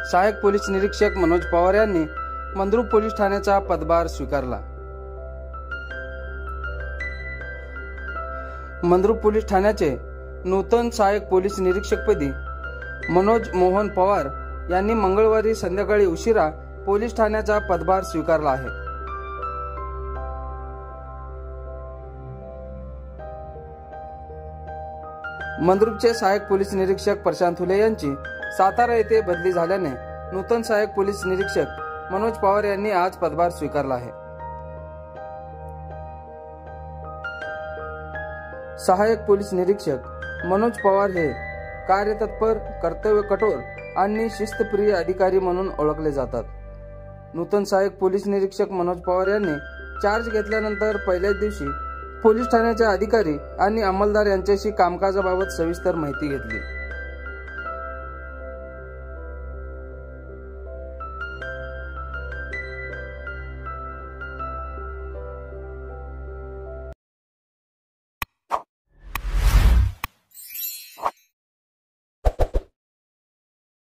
सहाय्यक पोलीस निरीक्षक मनोज पवार यांनी मंद्रुप पोलीस ठाण्याचा पदभार स्वीकारला। मंद्रुप पोलीस ठाण्याचे नूतन सहाय्यक पोलीस निरीक्षकपदी मनोज मोहन पवार यांनी मंगळवारी संध्याकाळी उशिरा पोलीस ठाण्याचा पदभार स्वीकारला आहे। मंद्रुपचे सहाय्यक पोलीस निरीक्षक प्रशांत हुले यांची सातारा येथे बदली झाल्याने नूतन सहाय्यक पोलीस निरीक्षक मनोज पवार यांनी आज पदभार स्वीकारला आहे। सहाय्यक पोलीस निरीक्षक मनोज पवार हे कार्यतत्पर, कर्तव्य कठोर आणि शिस्तप्रिय अधिकारी म्हणून ओळखले जातात। नूतन सहाय्यक पोलीस निरीक्षक मनोज पवार यांनी चार्ज घेतल्यानंतर पहिल्याच दिवशी पोलीस ठाण्याचे अधिकारी आणि अंमलदार यांच्याशी कामकाजाबाबत सविस्तर माहिती घेतली।